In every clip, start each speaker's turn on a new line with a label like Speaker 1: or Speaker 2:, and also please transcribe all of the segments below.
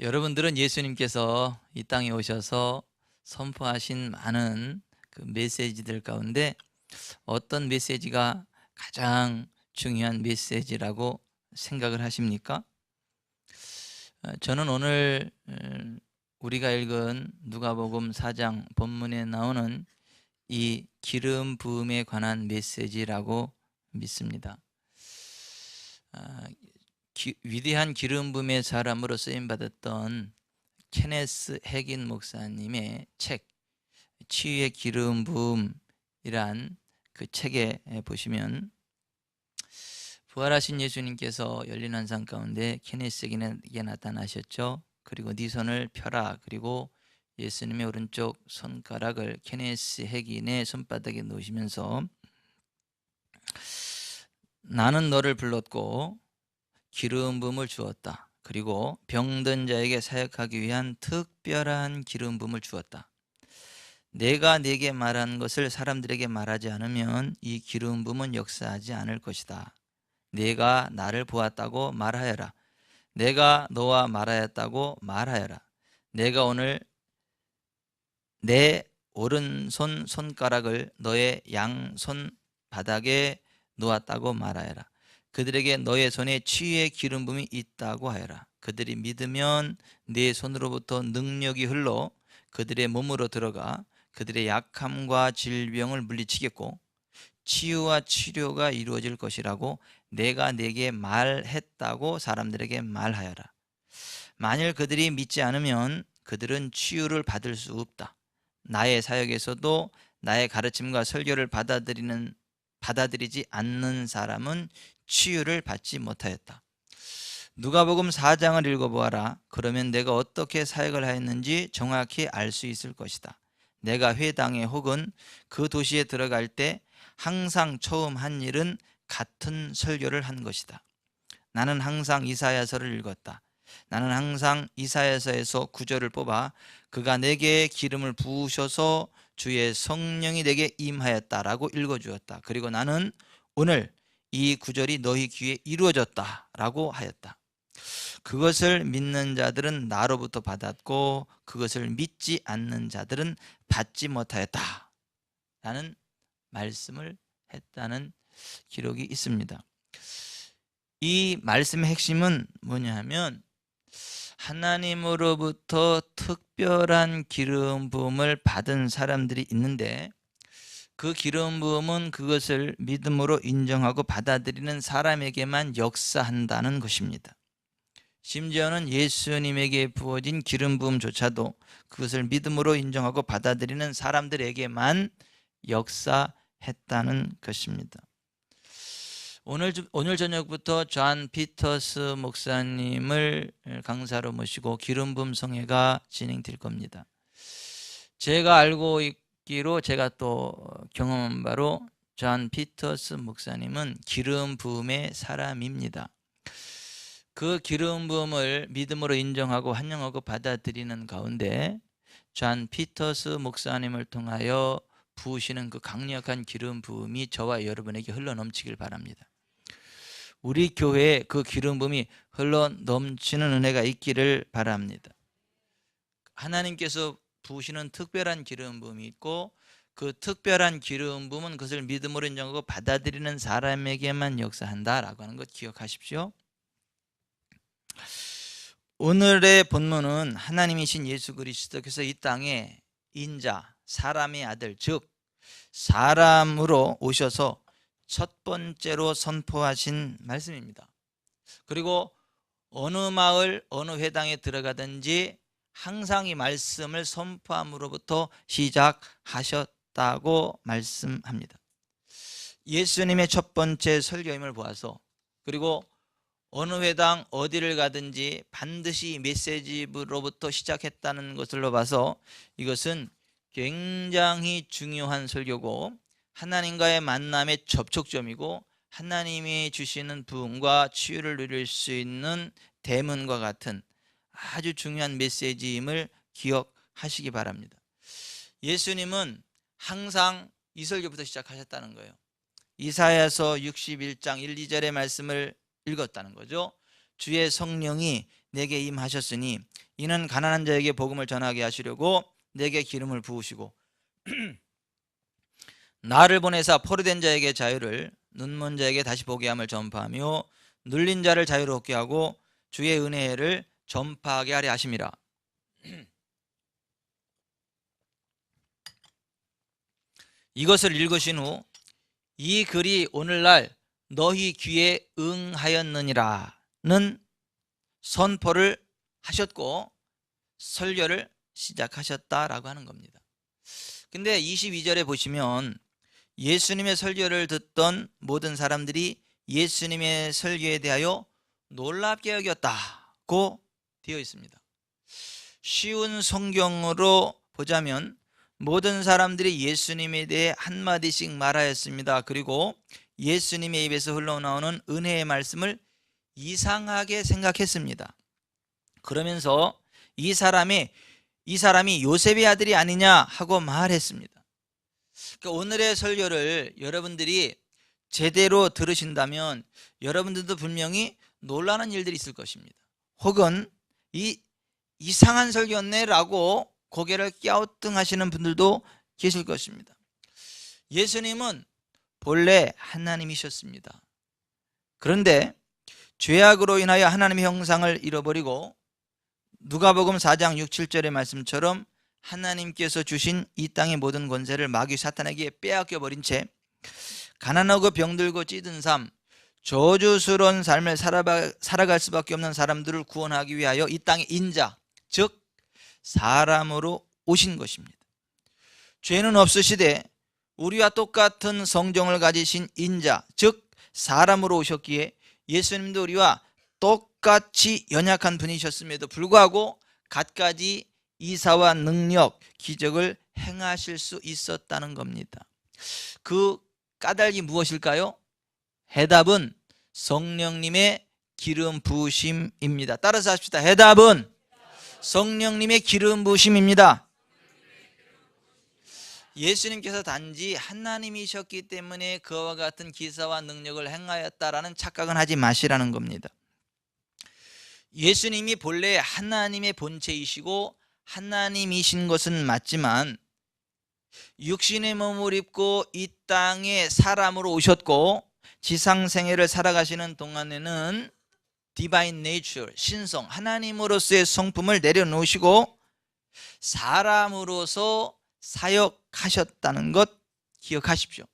Speaker 1: 여러분들은 예수님께서 이 땅에 오셔서 선포하신 많은 그 메시지들 가운데 어떤 메시지가 가장 중요한 메시지라고 생각을 하십니까? 저는 오늘 우리가 읽은 누가복음 4장 본문에 나오는 이 기름 부음에 관한 메시지라고 믿습니다. 위대한 기름 부음의 사람으로 쓰임받았던 케네스 해긴 목사님의 책 치유의 기름 부음이란 그 책에 보시면 부활하신 예수님께서 열린 환상 가운데 케네스에게 나타나셨죠. 그리고 네 손을 펴라. 그리고 예수님의 오른쪽 손가락을 케네스 해긴의 손바닥에 놓으시면서 나는 너를 불렀고 기름 부음을 주었다. 그리고 병든 자에게 사역하기 위한 특별한 기름 부음을 주었다. 내가 네게 말한 것을 사람들에게 말하지 않으면 이 기름 부음은 역사하지 않을 것이다. 내가 나를 보았다고 말하여라. 내가 너와 말하였다고 말하여라. 내가 오늘 내 오른손 손가락을 너의 양손 바닥에 놓았다고 말하여라. 그들에게 너의 손에 치유의 기름 부음이 있다고 하여라. 그들이 믿으면 네 손으로부터 능력이 흘러 그들의 몸으로 들어가 그들의 약함과 질병을 물리치겠고 치유와 치료가 이루어질 것이라고 내가 네게 말했다고 사람들에게 말하여라. 만일 그들이 믿지 않으면 그들은 치유를 받을 수 없다. 나의 사역에서도 나의 가르침과 설교를 받아들이지 않는 사람은 치유를 받지 못하였다. 누가복음 4장을 읽어보아라. 그러면 내가 어떻게 사역을 하였는지 정확히 알 수 있을 것이다. 내가 회당에 혹은 그 도시에 들어갈 때 항상 처음 한 일은 같은 설교를 한 것이다. 나는 항상 이사야서를 읽었다. 나는 항상 이사야서에서 구절을 뽑아 그가 내게 기름을 부으셔서 주의 성령이 내게 임하였다라고 읽어주었다. 그리고 나는 오늘 이 구절이 너희 귀에 이루어졌다라고 하였다. 그것을 믿는 자들은 나로부터 받았고 그것을 믿지 않는 자들은 받지 못하였다 라는 말씀을 했다는 기록이 있습니다. 이 말씀의 핵심은 뭐냐 하면 하나님으로부터 특별한 기름 부음을 받은 사람들이 있는데 그 기름 부음은 그것을 믿음으로 인정하고 받아들이는 사람에게만 역사한다는 것입니다. 심지어는 예수님에게 부어진 기름 부음조차도 그것을 믿음으로 인정하고 받아들이는 사람들에게만 역사했다는 것입니다. 오늘 저녁부터 존 피터스 목사님을 강사로 모시고 기름 부음 성회가 진행될 겁니다. 제가 알고 있기로 제가 또 경험한 바로 존 피터스 목사님은 기름 부음의 사람입니다. 그 기름 부음을 믿음으로 인정하고 환영하고 받아들이는 가운데 존 피터스 목사님을 통하여 부으시는 그 강력한 기름 부음이 저와 여러분에게 흘러 넘치길 바랍니다. 우리 교회에 그 기름 부음이 흘러 넘치는 은혜가 있기를 바랍니다. 하나님께서 부으시는 특별한 기름 부음이 있고 그 특별한 기름 부음은 그것을 믿음으로 인정하고 받아들이는 사람에게만 역사한다라고 하는 것 기억하십시오. 오늘의 본문은 하나님이신 예수 그리스도께서 이 땅에 인자, 사람의 아들, 즉 사람으로 오셔서 첫 번째로 선포하신 말씀입니다. 그리고 어느 마을, 어느 회당에 들어가든지 항상 이 말씀을 선포함으로부터 시작하셨다고 말씀합니다. 예수님의 첫 번째 설교임을 보아서 그리고 어느 회당 어디를 가든지 반드시 메시지로부터 시작했다는 것으로 봐서 이것은 굉장히 중요한 설교고 하나님과의 만남의 접촉점이고 하나님이 주시는 부흥과 치유를 누릴 수 있는 대문과 같은 아주 중요한 메시지임을 기억하시기 바랍니다. 예수님은 항상 이 설교부터 시작하셨다는 거예요. 이사야서 61장 1, 2절의 말씀을 읽었다는 거죠. 주의 성령이 내게 임하셨으니 이는 가난한 자에게 복음을 전하게 하시려고 내게 기름을 부으시고 나를 보내사 포로된 자에게 자유를, 눈먼 자에게 다시 보게 함을 전파하며 눌린 자를 자유롭게 하고 주의 은혜를 전파하게 하려 하심이라. 이것을 읽으신 후 이 글이 오늘날 너희 귀에 응하였느니라는 선포를 하셨고 설교를 시작하셨다라고 하는 겁니다. 근데 22절에 보시면 예수님의 설교를 듣던 모든 사람들이 예수님의 설교에 대하여 놀랍게 여겼다고 되어 있습니다. 쉬운 성경으로 보자면 모든 사람들이 예수님에 대해 한마디씩 말하였습니다. 그리고 예수님의 입에서 흘러나오는 은혜의 말씀을 이상하게 생각했습니다. 그러면서 이 사람이 요셉의 아들이 아니냐 하고 말했습니다. 그러니까 오늘의 설교를 여러분들이 제대로 들으신다면 여러분들도 분명히 놀라는 일들이 있을 것입니다. 혹은 이 이상한 설교였네라고 고개를 갸우뚱하시는 분들도 계실 것입니다. 예수님은 본래 하나님이셨습니다. 그런데 죄악으로 인하여 하나님의 형상을 잃어버리고 누가복음 4장 6, 7절의 말씀처럼 하나님께서 주신 이 땅의 모든 권세를 마귀 사탄에게 빼앗겨 버린 채 가난하고 병들고 찌든 삶, 저주스러운 삶을 살아갈 수밖에 없는 사람들을 구원하기 위하여 이 땅의 인자, 즉 사람으로 오신 것입니다. 죄는 없으시되 우리와 똑같은 성정을 가지신 인자, 즉 사람으로 오셨기에 예수님도 우리와 똑같이 연약한 분이셨음에도 불구하고 갖가지 이사와 능력, 기적을 행하실 수 있었다는 겁니다. 그 까닭이 무엇일까요? 해답은 성령님의 기름 부으심입니다. 따라서 합시다. 해답은 성령님의 기름 부으심입니다. 예수님께서 단지 하나님이셨기 때문에 그와 같은 기사와 능력을 행하였다라는 착각은 하지 마시라는 겁니다. 예수님이 본래 하나님의 본체이시고 하나님이신 것은 맞지만 육신의 몸을 입고 이 땅에 사람으로 오셨고 지상생애를 살아가시는 동안에는 디바인 네이처, 신성, 하나님으로서의 성품을 내려놓으시고 사람으로서 사역하셨다는 것 기억하십시오.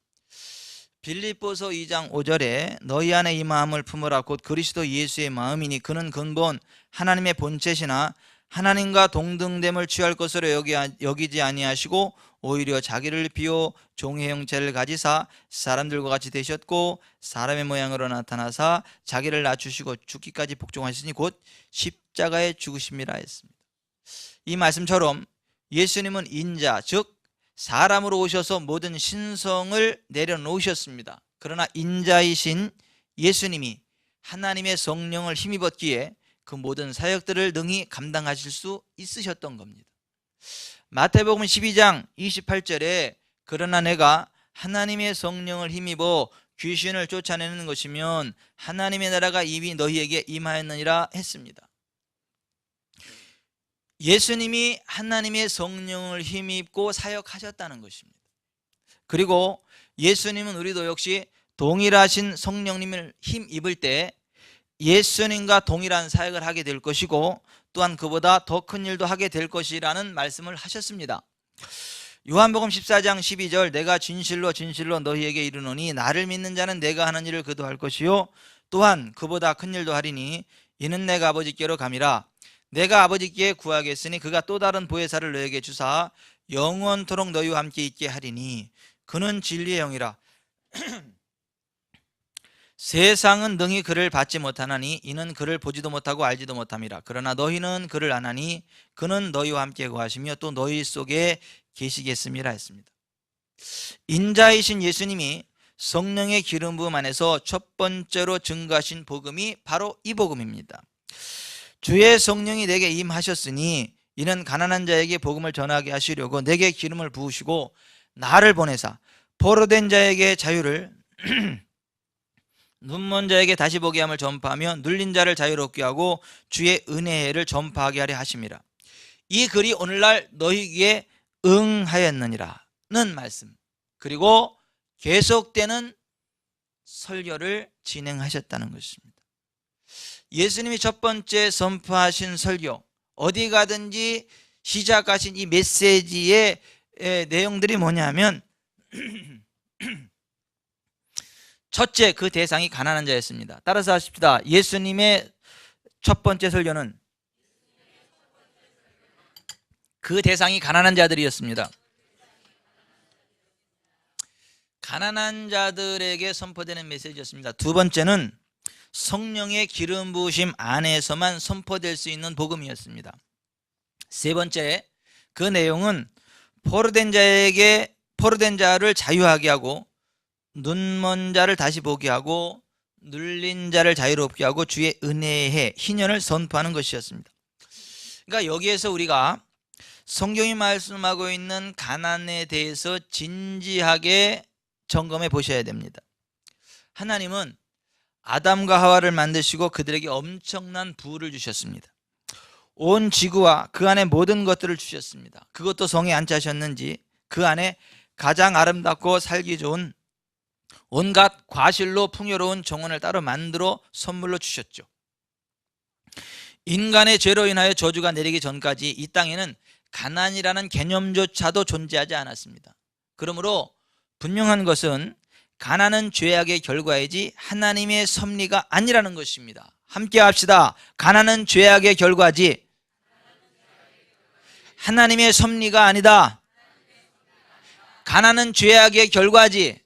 Speaker 1: 빌립보서 2장 5절에 너희 안에 이 마음을 품으라 곧 그리스도 예수의 마음이니 그는 근본 하나님의 본체시나 하나님과 동등됨을 취할 것으로 여기지 아니하시고 오히려 자기를 비워 종의 형체를 가지사 사람들과 같이 되셨고 사람의 모양으로 나타나사 자기를 낮추시고 죽기까지 복종하시니 곧 십자가에 죽으심이라 했습니다. 이 말씀처럼 예수님은 인자, 즉 사람으로 오셔서 모든 신성을 내려놓으셨습니다. 그러나 인자이신 예수님이 하나님의 성령을 힘입었기에 그 모든 사역들을 능히 감당하실 수 있으셨던 겁니다. 마태복음 12장 28절에 그러나 내가 하나님의 성령을 힘입어 귀신을 쫓아내는 것이면 하나님의 나라가 이미 너희에게 임하였느니라 했습니다. 예수님이 하나님의 성령을 힘입고 사역하셨다는 것입니다. 그리고 예수님은 우리도 역시 동일하신 성령님을 힘입을 때 예수님과 동일한 사역을 하게 될 것이고 또한 그보다 더 큰 일도 하게 될 것이라는 말씀을 하셨습니다. 요한복음 14장 12절 내가 진실로 진실로 너희에게 이르노니 나를 믿는 자는 내가 하는 일을 그도 할 것이요 또한 그보다 큰 일도 하리니 이는 내가 아버지께로 감이라. 내가 아버지께 구하겠으니 그가 또 다른 보혜사를 너에게 주사 영원토록 너희와 함께 있게 하리니 그는 진리의 영이라. 세상은 능히 그를 받지 못하나니 이는 그를 보지도 못하고 알지도 못함이라. 그러나 너희는 그를 아나니 그는 너희와 함께 거하시며 또 너희 속에 계시겠음이라 했습니다. 인자이신 예수님이 성령의 기름 부음 안에서 첫 번째로 증거하신 복음이 바로 이 복음입니다. 주의 성령이 내게 임하셨으니 이는 가난한 자에게 복음을 전하게 하시려고 내게 기름을 부으시고 나를 보내사 포로된 자에게 자유를 눈먼 자에게 다시 보게 함을 전파하며 눌린 자를 자유롭게 하고 주의 은혜를 전파하게 하려 하심이라. 이 글이 오늘날 너희에게 응하였느니라는 말씀, 그리고 계속되는 설교를 진행하셨다는 것입니다. 예수님이 첫 번째 선포하신 설교, 어디 가든지 시작하신 이 메시지의 내용들이 뭐냐면 첫째, 그 대상이 가난한 자였습니다. 따라서 하십시다. 예수님의 첫 번째 설교는 그 대상이 가난한 자들이었습니다. 가난한 자들에게 선포되는 메시지였습니다. 두 번째는 성령의 기름 부으심 안에서만 선포될 수 있는 복음이었습니다. 세 번째, 그 내용은 포로된 자를 자유하게 하고 눈먼 자를 다시 보게 하고 눌린 자를 자유롭게 하고 주의 은혜의 희년을 선포하는 것이었습니다. 그러니까 여기에서 우리가 성경이 말씀하고 있는 가난에 대해서 진지하게 점검해 보셔야 됩니다. 하나님은 아담과 하와를 만드시고 그들에게 엄청난 부를 주셨습니다. 온 지구와 그 안에 모든 것들을 주셨습니다. 그것도 성에 안치하셨는지 그 안에 가장 아름답고 살기 좋은 온갖 과실로 풍요로운 정원을 따로 만들어 선물로 주셨죠. 인간의 죄로 인하여 저주가 내리기 전까지 이 땅에는 가난이라는 개념조차도 존재하지 않았습니다. 그러므로 분명한 것은 가난은 죄악의 결과이지 하나님의 섭리가 아니라는 것입니다. 함께 합시다. 가난은 죄악의 결과지 하나님의 섭리가 아니다. 가난은 죄악의 결과지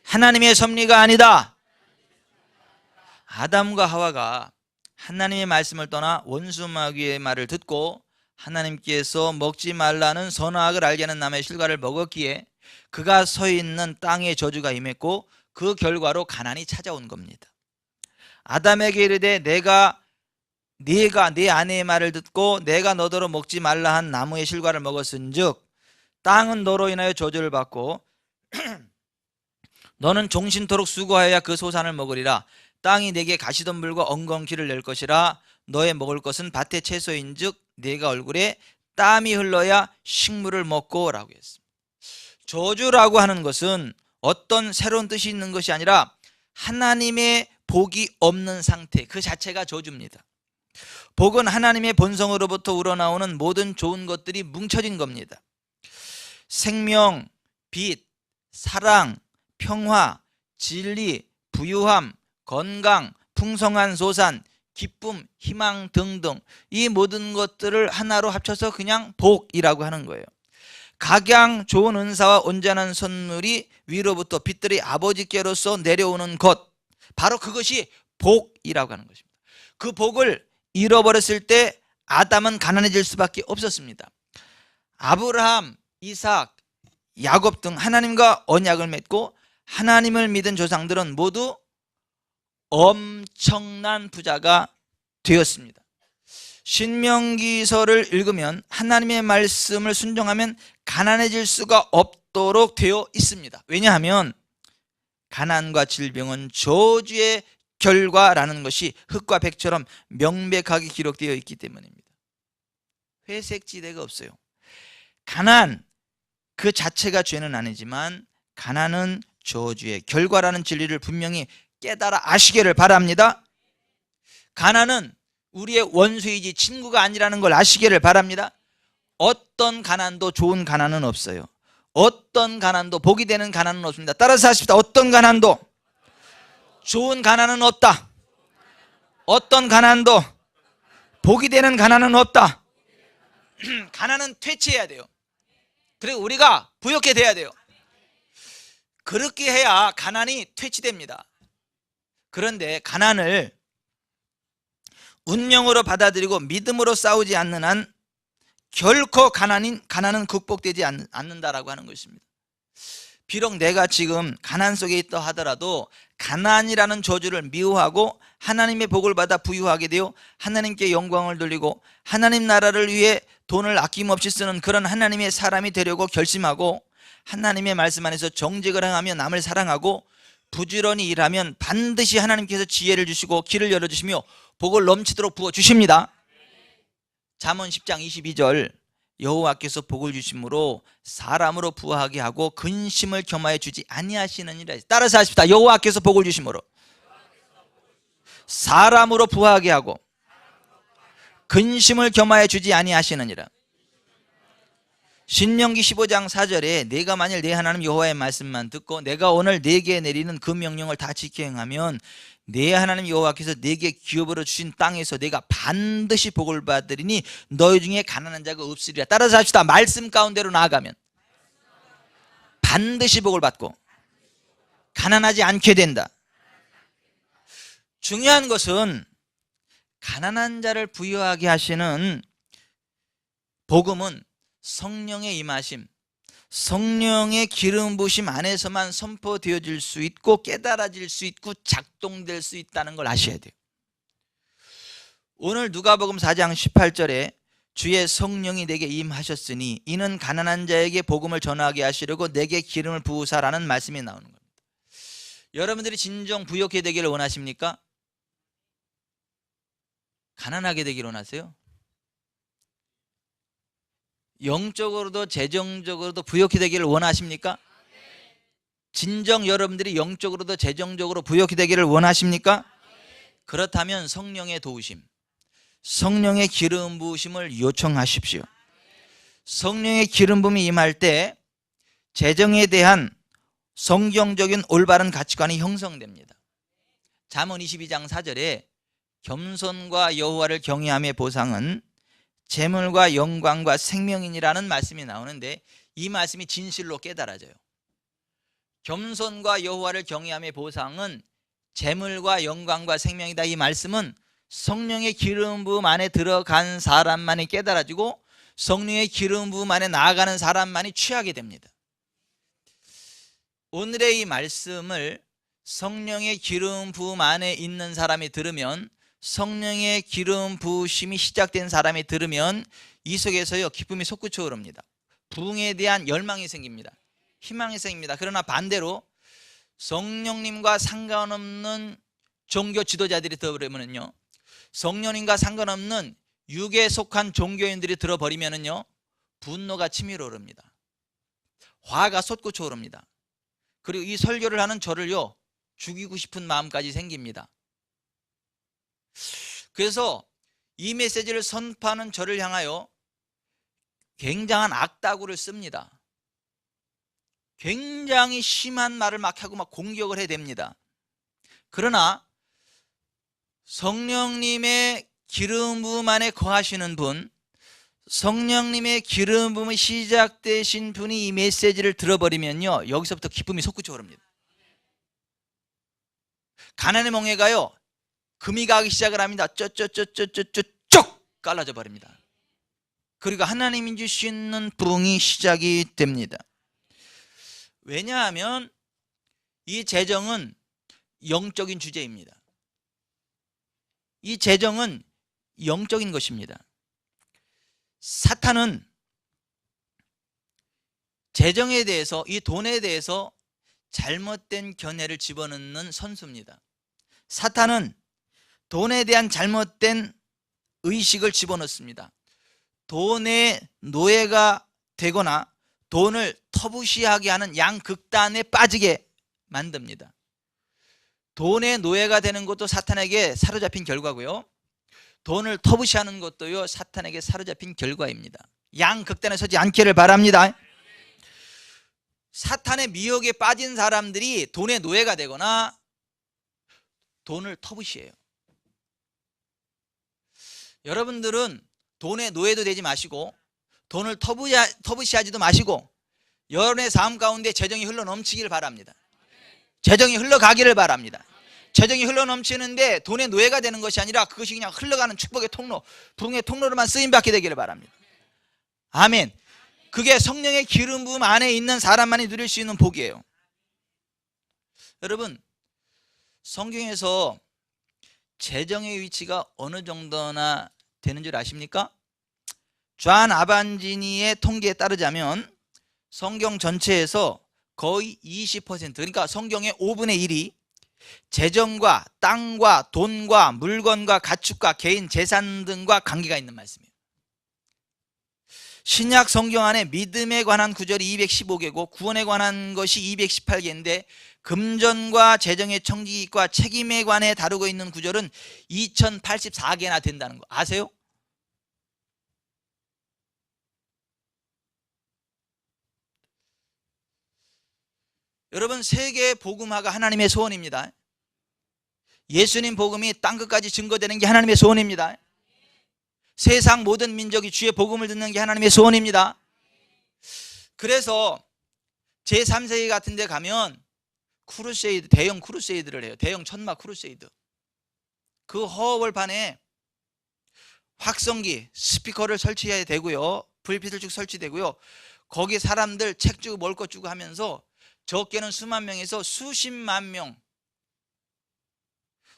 Speaker 1: 하나님의 섭리가 아니다. 아담과 하와가 하나님의 말씀을 떠나 원수 마귀의 말을 듣고 하나님께서 먹지 말라는 선악을 알게 하는 나무의 실과를 먹었기에 그가 서 있는 땅에 저주가 임했고 그 결과로 가난이 찾아온 겁니다. 아담에게 이르되 네가 내 아내의 말을 듣고 내가 너더러 먹지 말라 한 나무의 실과를 먹었은즉 땅은 너로 인하여 저주를 받고 너는 종신토록 수고하여야 그 소산을 먹으리라. 땅이 내게 가시덤불과 엉겅퀴를 낼 것이라. 너의 먹을 것은 밭의 채소인즉 네가 얼굴에 땀이 흘러야 식물을 먹고 라고 했습니다. 저주라고 하는 것은 어떤 새로운 뜻이 있는 것이 아니라 하나님의 복이 없는 상태, 그 자체가 저주입니다. 복은 하나님의 본성으로부터 우러나오는 모든 좋은 것들이 뭉쳐진 겁니다. 생명, 빛, 사랑, 평화, 진리, 부유함, 건강, 풍성한 소산, 기쁨, 희망 등등 이 모든 것들을 하나로 합쳐서 그냥 복이라고 하는 거예요. 각양 좋은 은사와 온전한 선물이 위로부터 빛들이 아버지께로서 내려오는 것, 바로 그것이 복이라고 하는 것입니다. 그 복을 잃어버렸을 때 아담은 가난해질 수밖에 없었습니다. 아브라함, 이삭, 야곱 등 하나님과 언약을 맺고 하나님을 믿은 조상들은 모두 엄청난 부자가 되었습니다. 신명기서를 읽으면 하나님의 말씀을 순종하면 가난해질 수가 없도록 되어 있습니다. 왜냐하면 가난과 질병은 저주의 결과라는 것이 흙과 백처럼 명백하게 기록되어 있기 때문입니다. 회색지대가 없어요. 가난 그 자체가 죄는 아니지만 가난은 저주의 결과라는 진리를 분명히 깨달아 아시기를 바랍니다. 가난은 우리의 원수이지 친구가 아니라는 걸 아시기를 바랍니다. 어떤 가난도 좋은 가난은 없어요. 어떤 가난도 복이 되는 가난은 없습니다. 따라서 하십시다. 어떤 가난도 좋은 가난은 없다. 어떤 가난도 복이 되는 가난은 없다. 가난은 퇴치해야 돼요. 그리고 우리가 부욕해 돼야 돼요. 그렇게 해야 가난이 퇴치됩니다. 그런데 가난을 운명으로 받아들이고 믿음으로 싸우지 않는 한 결코 가난은 극복되지 않는다라고 하는 것입니다. 비록 내가 지금 가난 속에 있다 하더라도 가난이라는 저주를 미워하고 하나님의 복을 받아 부유하게 되어 하나님께 영광을 돌리고 하나님 나라를 위해 돈을 아낌없이 쓰는 그런 하나님의 사람이 되려고 결심하고 하나님의 말씀 안에서 정직을 행하며 남을 사랑하고 부지런히 일하면 반드시 하나님께서 지혜를 주시고 길을 열어주시며 복을 넘치도록 부어주십니다. 잠언 10장 22절 여호와께서 복을 주심으로 사람으로 부하게 하고 근심을 겸하여 주지 아니하시느니라. 따라서 하십시다. 여호와께서 복을 주심으로 사람으로 부하게 하고 근심을 겸하여 주지 아니하시느니라. 신명기 15장 4절에 내가 만일 내 하나님 여호와의 말씀만 듣고 내가 오늘 내게 내리는 그 명령을 다 지켜 행하면 내 하나님 여호와께서 내게 기업으로 주신 땅에서 내가 반드시 복을 받으리니 너희 중에 가난한 자가 없으리라. 따라서 합시다. 말씀 가운데로 나아가면 반드시 복을 받고 가난하지 않게 된다. 중요한 것은 가난한 자를 부유하게 하시는 복음은 성령의 임하심, 성령의 기름 부으심 안에서만 선포되어질 수 있고 깨달아질 수 있고 작동될 수 있다는 걸 아셔야 돼요. 오늘 누가복음 4장 18절에 주의 성령이 내게 임하셨으니 이는 가난한 자에게 복음을 전하게 하시려고 내게 기름을 부으사라는 말씀이 나오는 겁니다. 여러분들이 진정 부유하게 되기를 원하십니까? 가난하게 되기를 원하세요? 영적으로도 재정적으로도 부유하게 되기를 원하십니까? 진정 여러분들이 영적으로도 재정적으로 부유하게 되기를 원하십니까? 그렇다면 성령의 도우심, 성령의 기름 부으심을 요청하십시오. 성령의 기름 부음이 임할 때 재정에 대한 성경적인 올바른 가치관이 형성됩니다. 잠언 22장 4절에 겸손과 여호와를 경외함의 보상은 재물과 영광과 생명이니라는 말씀이 나오는데 이 말씀이 진실로 깨달아져요. 겸손과 여호와를 경외함의 보상은 재물과 영광과 생명이다. 이 말씀은 성령의 기름 부음 안에 들어간 사람만이 깨달아지고 성령의 기름 부음 안에 나아가는 사람만이 취하게 됩니다. 오늘의 이 말씀을 성령의 기름 부음 안에 있는 사람이 들으면, 성령의 기름 부으심이 시작된 사람이 들으면 이 속에서요 기쁨이 솟구쳐 오릅니다. 부흥에 대한 열망이 생깁니다. 희망이 생깁니다. 그러나 반대로 성령님과 상관없는 종교 지도자들이 들어버리면요, 성령님과 상관없는 육에 속한 종교인들이 들어버리면요 분노가 치밀어 오릅니다. 화가 솟구쳐 오릅니다. 그리고 이 설교를 하는 저를요 죽이고 싶은 마음까지 생깁니다. 그래서 이 메시지를 선포하는 저를 향하여 굉장한 악다구를 씁니다. 굉장히 심한 말을 막 하고 막 공격을 해야 됩니다. 그러나 성령님의 기름 부음 안에 거하시는 분, 성령님의 기름 부음이 시작되신 분이 이 메시지를 들어버리면요 여기서부터 기쁨이 솟구쳐 오릅니다. 가난의 멍에가요 금이 가기 시작을 합니다. 쭉 갈라져 버립니다. 그리고 하나님이 주시는 부흥이 시작이 됩니다. 왜냐하면 이 재정은 영적인 주제입니다. 이 재정은 영적인 것입니다. 사탄은 재정에 대해서, 이 돈에 대해서 잘못된 견해를 집어넣는 선수입니다. 사탄은 돈에 대한 잘못된 의식을 집어넣습니다. 돈의 노예가 되거나 돈을 터부시하게 하는 양극단에 빠지게 만듭니다. 돈의 노예가 되는 것도 사탄에게 사로잡힌 결과고요, 돈을 터부시하는 것도요 사탄에게 사로잡힌 결과입니다. 양극단에 서지 않기를 바랍니다. 사탄의 미혹에 빠진 사람들이 돈의 노예가 되거나 돈을 터부시해요. 여러분들은 돈의 노예도 되지 마시고 돈을 터부시하지도 마시고 여러분의 삶 가운데 재정이 흘러 넘치기를 바랍니다. 재정이 흘러가기를 바랍니다. 재정이 흘러 넘치는데 돈의 노예가 되는 것이 아니라 그것이 그냥 흘러가는 축복의 통로, 부흥의 통로로만 쓰임받게 되기를 바랍니다. 아멘. 그게 성령의 기름 부음 안에 있는 사람만이 누릴 수 있는 복이에요. 여러분, 성경에서 재정의 위치가 어느 정도나 되는 줄 아십니까? 존 아반지니의 통계에 따르자면 성경 전체에서 거의 20%, 그러니까 성경의 5분의 1이 재정과 땅과 돈과 물건과 가축과 개인 재산 등과 관계가 있는 말씀이에요. 신약 성경 안에 믿음에 관한 구절이 215개고 구원에 관한 것이 218개인데 금전과 재정의 청지기과 책임에 관해 다루고 있는 구절은 2084개나 된다는 거 아세요? 여러분, 세계 복음화가 하나님의 소원입니다. 예수님 복음이 땅끝까지 증거되는 게 하나님의 소원입니다. 세상 모든 민족이 주의 복음을 듣는 게 하나님의 소원입니다. 그래서 제3세기 같은 데 가면 크루세이드, 대형 크루세이드를 해요. 대형 천막 크루세이드. 그 허허벌판에 확성기, 스피커를 설치해야 되고요. 불빛을 쭉 설치되고요. 거기 사람들 책 주고 먹을 것 주고 하면서 적게는 수만 명에서 수십만 명,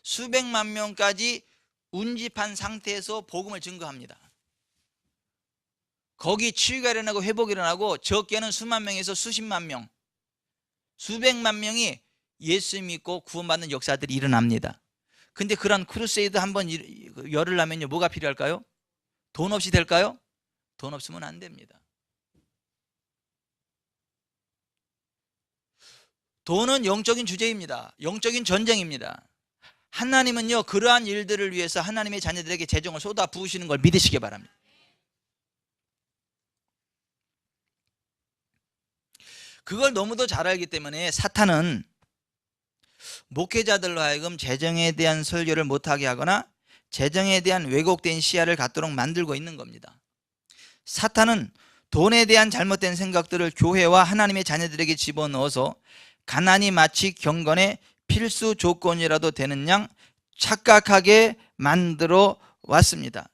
Speaker 1: 수백만 명까지 운집한 상태에서 복음을 증거합니다. 거기 치유가 일어나고 회복이 일어나고 적게는 수만 명에서 수십만 명, 수백만 명이 예수 믿고 구원받는 역사들이 일어납니다. 근데 그런 크루세이드 한번 열으려면요 뭐가 필요할까요? 돈 없이 될까요? 돈 없으면 안 됩니다. 돈은 영적인 주제입니다. 영적인 전쟁입니다. 하나님은요 그러한 일들을 위해서 하나님의 자녀들에게 재정을 쏟아 부으시는 걸 믿으시기 바랍니다. 그걸 너무도 잘 알기 때문에 사탄은 목회자들로 하여금 재정에 대한 설교를 못하게 하거나 재정에 대한 왜곡된 시야를 갖도록 만들고 있는 겁니다. 사탄은 돈에 대한 잘못된 생각들을 교회와 하나님의 자녀들에게 집어넣어서 가난이 마치 경건의 필수 조건이라도 되는 양 착각하게 만들어 왔습니다.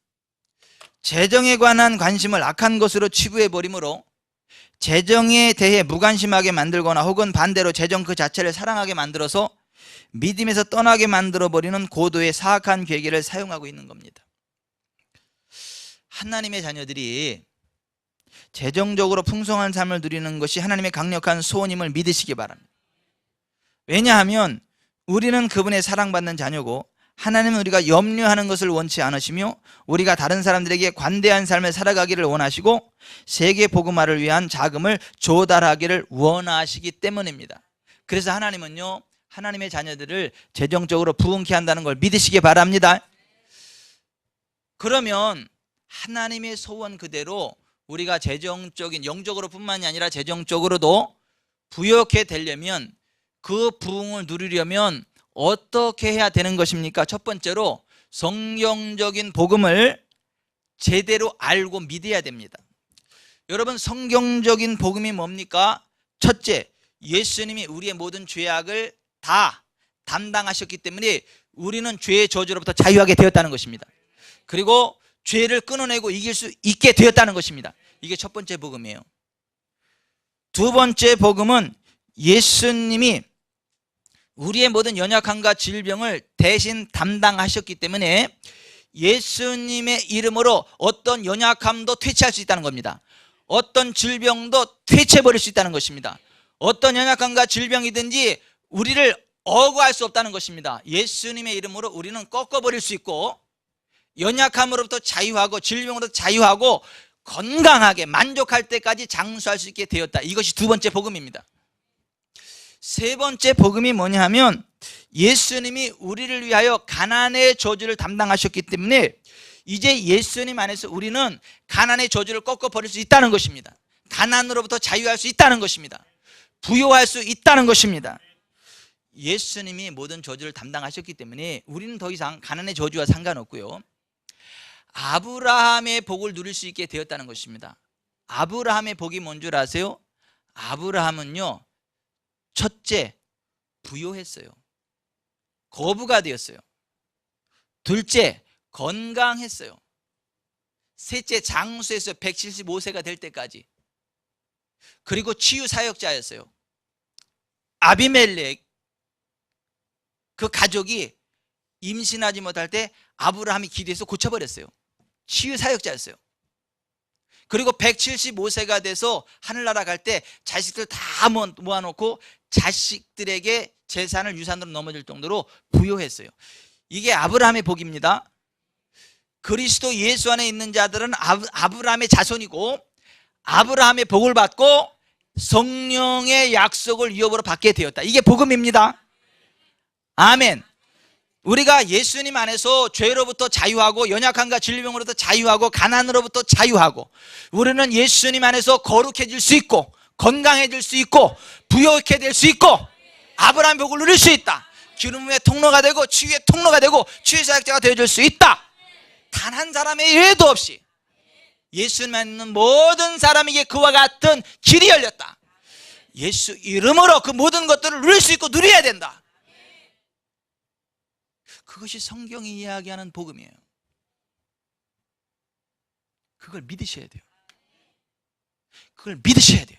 Speaker 1: 재정에 관한 관심을 악한 것으로 치부해 버리므로 재정에 대해 무관심하게 만들거나 혹은 반대로 재정 그 자체를 사랑하게 만들어서 믿음에서 떠나게 만들어버리는 고도의 사악한 괴계를 사용하고 있는 겁니다. 하나님의 자녀들이 재정적으로 풍성한 삶을 누리는 것이 하나님의 강력한 소원임을 믿으시기 바랍니다. 왜냐하면 우리는 그분의 사랑받는 자녀고 하나님은 우리가 염려하는 것을 원치 않으시며 우리가 다른 사람들에게 관대한 삶을 살아가기를 원하시고 세계 복음화를 위한 자금을 조달하기를 원하시기 때문입니다. 그래서 하나님은요 하나님의 자녀들을 재정적으로 부흥케 한다는 걸 믿으시기 바랍니다. 그러면 하나님의 소원 그대로 우리가 재정적인 영적으로 뿐만이 아니라 재정적으로도 부욕해 되려면 그 부흥을 누리려면 어떻게 해야 되는 것입니까? 첫 번째로 성경적인 복음을 제대로 알고 믿어야 됩니다. 여러분 성경적인 복음이 뭡니까? 첫째, 예수님이 우리의 모든 죄악을 다 담당하셨기 때문에 우리는 죄의 저주로부터 자유하게 되었다는 것입니다. 그리고 죄를 끊어내고 이길 수 있게 되었다는 것입니다. 이게 첫 번째 복음이에요. 두 번째 복음은 예수님이 우리의 모든 연약함과 질병을 대신 담당하셨기 때문에 예수님의 이름으로 어떤 연약함도 퇴치할 수 있다는 겁니다. 어떤 질병도 퇴치해버릴 수 있다는 것입니다. 어떤 연약함과 질병이든지 우리를 억울할 수 없다는 것입니다. 예수님의 이름으로 우리는 꺾어버릴 수 있고 연약함으로부터 자유하고 질병으로부터 자유하고 건강하게 만족할 때까지 장수할 수 있게 되었다. 이것이 두 번째 복음입니다. 세 번째 복음이 뭐냐 하면 예수님이 우리를 위하여 가난의 저주를 담당하셨기 때문에 이제 예수님 안에서 우리는 가난의 저주를 꺾어버릴 수 있다는 것입니다. 가난으로부터 자유할 수 있다는 것입니다. 부유할 수 있다는 것입니다. 예수님이 모든 저주를 담당하셨기 때문에 우리는 더 이상 가난의 저주와 상관없고요 아브라함의 복을 누릴 수 있게 되었다는 것입니다. 아브라함의 복이 뭔 줄 아세요? 아브라함은요 첫째, 부요했어요. 거부가 되었어요. 둘째, 건강했어요. 셋째, 장수했어요. 175세가 될 때까지. 그리고 치유 사역자였어요. 아비멜렉 그 가족이 임신하지 못할 때 아브라함이 기도해서 고쳐버렸어요. 치유 사역자였어요. 그리고 175세가 돼서 하늘나라 갈 때 자식들 다 모아놓고 자식들에게 재산을 유산으로 넘어질 정도로 부유했어요. 이게 아브라함의 복입니다. 그리스도 예수 안에 있는 자들은 아브라함의 자손이고 아브라함의 복을 받고 성령의 약속을 유업으로 받게 되었다. 이게 복음입니다. 아멘. 우리가 예수님 안에서 죄로부터 자유하고 연약함과 질병으로부터 자유하고 가난으로부터 자유하고 우리는 예수님 안에서 거룩해질 수 있고 건강해질 수 있고 부유하게 될 수 있고 아브라함의 복을 누릴 수 있다. 기름의 통로가 되고 치유의 통로가 되고 치유 사역자가 되어줄 수 있다. 단 한 사람의 예외도 없이 예수님만 있는 모든 사람에게 그와 같은 길이 열렸다. 예수 이름으로 그 모든 것들을 누릴 수 있고 누려야 된다. 그것이 성경이 이야기하는 복음이에요. 그걸 믿으셔야 돼요. 그걸 믿으셔야 돼요.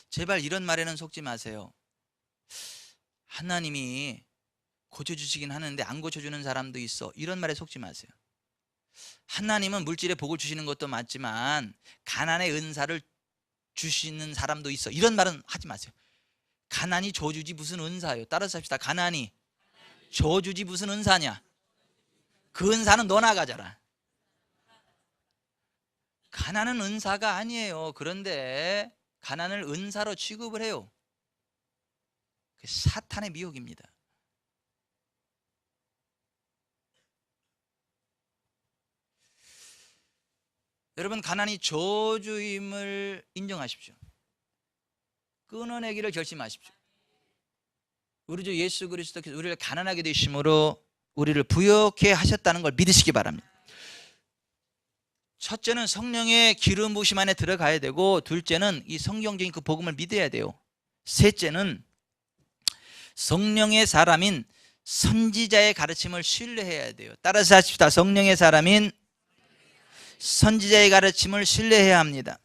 Speaker 1: 제발 이런 말에는 속지 마세요. 하나님이 고쳐주시긴 하는데 안 고쳐주는 사람도 있어. 이런 말에 속지 마세요. 하나님은 물질의 복을 주시는 것도 맞지만 가난의 은사를 주시는 사람도 있어. 이런 말은 하지 마세요. 가난이 저주지 무슨 은사예요. 따라서 합시다. 가난이 저주지 무슨 은사냐. 그 은사는 너나 가져라. 가난은 은사가 아니에요. 그런데 가난을 은사로 취급을 해요. 사탄의 미혹입니다. 여러분, 가난이 저주임을 인정하십시오. 끊어내기를 결심하십시오. 우리 주 예수 그리스도께서 우리를 가난하게 되심으로 우리를 부욕해 하셨다는 걸 믿으시기 바랍니다. 첫째는 성령의 기름 부으심 안에 들어가야 되고, 둘째는 이 성경적인 그 복음을 믿어야 돼요. 셋째는 성령의 사람인 선지자의 가르침을 신뢰해야 돼요. 따라서 하십시다. 성령의 사람인 선지자의 가르침을 신뢰해야 합니다.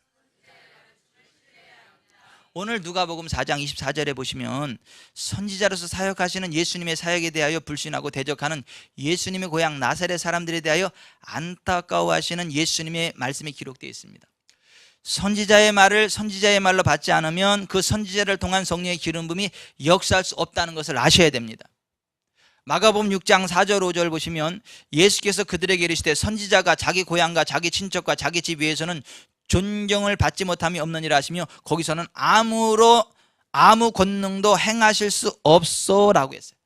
Speaker 1: 오늘 누가복음 4장 24절에 보시면 선지자로서 사역하시는 예수님의 사역에 대하여 불신하고 대적하는 예수님의 고향 나사렛 사람들에 대하여 안타까워하시는 예수님의 말씀이 기록되어 있습니다. 선지자의 말을 선지자의 말로 받지 않으면 그 선지자를 통한 성령의 기름 부음이 역사할 수 없다는 것을 아셔야 됩니다. 마가복음 6장 4절 5절 보시면 예수께서 그들에게 이르시되 선지자가 자기 고향과 자기 친척과 자기 집 위에서는 존경을 받지 못함이 없느니라 하시며, 거기서는 아무 권능도 행하실 수 없소라고 했어요.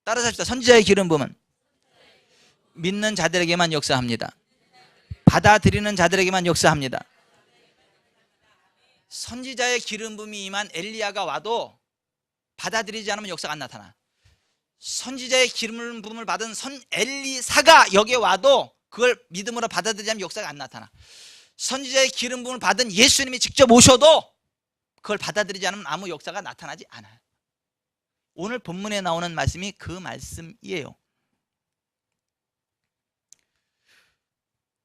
Speaker 1: 따라서 합시다. 선지자의 기름 부음은 믿는 자들에게만 역사합니다. 받아들이는 자들에게만 역사합니다. 선지자의 기름 부음이 임한 엘리야가 와도 받아들이지 않으면 역사가 안 나타나. 선지자의 기름 부음을 받은 엘리사가 여기에 와도 그걸 믿음으로 받아들이지 않으면 역사가 안 나타나. 선지자의 기름 부음을 받은 예수님이 직접 오셔도 그걸 받아들이지 않으면 아무 역사가 나타나지 않아요. 오늘 본문에 나오는 말씀이 그 말씀이에요.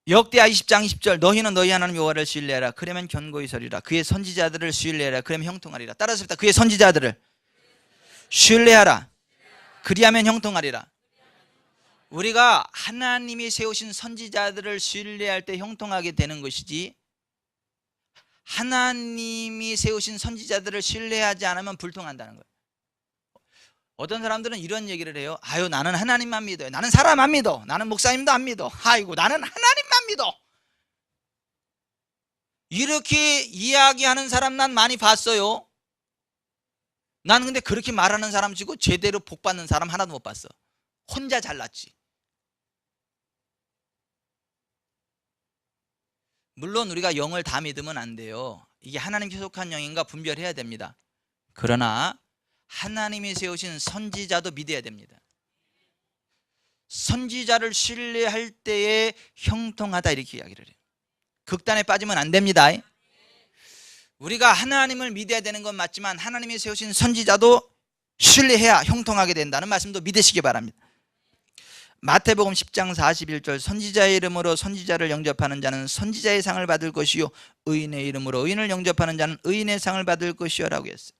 Speaker 1: 역대하 20장 20절 너희는 너희 하나님 여호와를 신뢰하라. 그러면 견고히 서리라. 그의 선지자들을 신뢰하라. 그러면 형통하리라. 따라서 합시다. 그의 선지자들을 신뢰하라. 그리하면 형통하리라. 우리가 하나님이 세우신 선지자들을 신뢰할 때 형통하게 되는 것이지, 하나님이 세우신 선지자들을 신뢰하지 않으면 불통한다는 거예요. 어떤 사람들은 이런 얘기를 해요. 아유, 나는 하나님만 믿어요. 나는 사람 안 믿어. 나는 목사님도 안 믿어. 아이고, 나는 하나님만 믿어. 이렇게 이야기하는 사람 난 많이 봤어요. 나는 근데 그렇게 말하는 사람 치고 제대로 복 받는 사람 하나도 못 봤어. 혼자 잘났지. 물론 우리가 영을 다 믿으면 안 돼요. 이게 하나님께 속한 영인가 분별해야 됩니다. 그러나 하나님이 세우신 선지자도 믿어야 됩니다. 선지자를 신뢰할 때에 형통하다 이렇게 이야기를 해요. 극단에 빠지면 안 됩니다. 우리가 하나님을 믿어야 되는 건 맞지만 하나님이 세우신 선지자도 신뢰해야 형통하게 된다는 말씀도 믿으시기 바랍니다. 마태복음 10장 41절 선지자의 이름으로 선지자를 영접하는 자는 선지자의 상을 받을 것이요 의인의 이름으로 의인을 영접하는 자는 의인의 상을 받을 것이요 라고 했어요.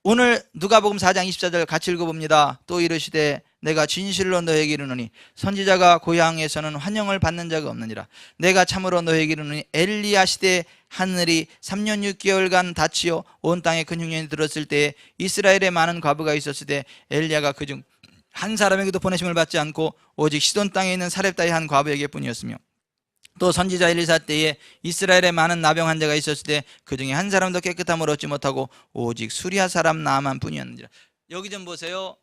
Speaker 1: 오늘 누가복음 4장 24절 같이 읽어봅니다. 또 이르시되 내가 진실로 너에게 이르노니 선지자가 고향에서는 환영을 받는 자가 없느니라. 내가 참으로 너에게 이르노니 엘리야 시대에 하늘이 3년 6개월간 닫히어 온 땅에 큰 흉년이 들었을 때에 이스라엘에 많은 과부가 있었을 때 엘리야가 그중 한 사람에게도 보내심을 받지 않고 오직 시돈 땅에 있는 사렙다의 한 과부에게 뿐이었으며, 또 선지자 엘리사 때에 이스라엘에 많은 나병 환자가 있었을 때 그 중에 한 사람도 깨끗함을 얻지 못하고 오직 수리아 사람 나아만 뿐이었느니라. 여기 좀 보세요.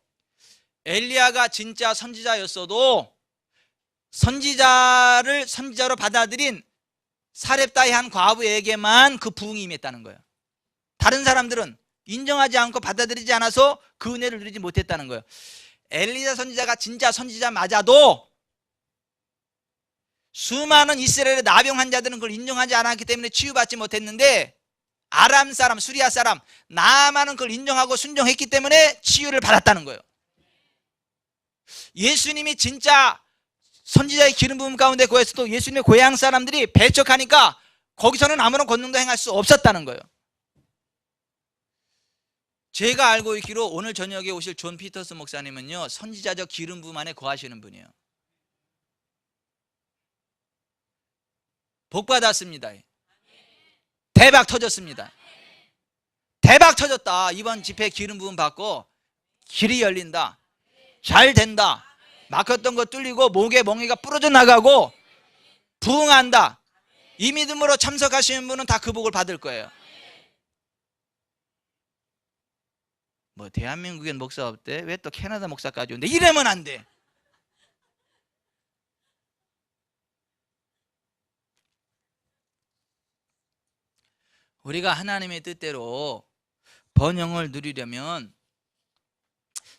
Speaker 1: 엘리야가 진짜 선지자였어도 선지자를 선지자로 받아들인 사렙다의 한 과부에게만 그 부흥이 임했다는 거예요. 다른 사람들은 인정하지 않고 받아들이지 않아서 그 은혜를 누리지 못했다는 거예요. 엘리야 선지자가 진짜 선지자 맞아도 수많은 이스라엘의 나병 환자들은 그걸 인정하지 않았기 때문에 치유받지 못했는데, 아람 사람, 수리아 사람, 나아만은 그걸 인정하고 순종했기 때문에 치유를 받았다는 거예요. 예수님이 진짜 선지자의 기름 부음 가운데 거했어도 예수님의 고향 사람들이 배척하니까 거기서는 아무런 권능도 행할 수 없었다는 거예요. 제가 알고 있기로 오늘 저녁에 오실 존 피터스 목사님은요, 선지자적 기름 부음 안에 거하시는 분이에요. 복 받았습니다. 대박 터졌습니다. 대박 터졌다. 이번 집회 기름 부음 받고 길이 열린다. 잘 된다. 막혔던 거 뚫리고 목에 멍에가 부러져 나가고 부흥한다. 이 믿음으로 참석하시는 분은 다 그 복을 받을 거예요. 뭐 대한민국엔 목사 없대, 왜 또 캐나다 목사까지 온대, 이러면 안 돼. 우리가 하나님의 뜻대로 번영을 누리려면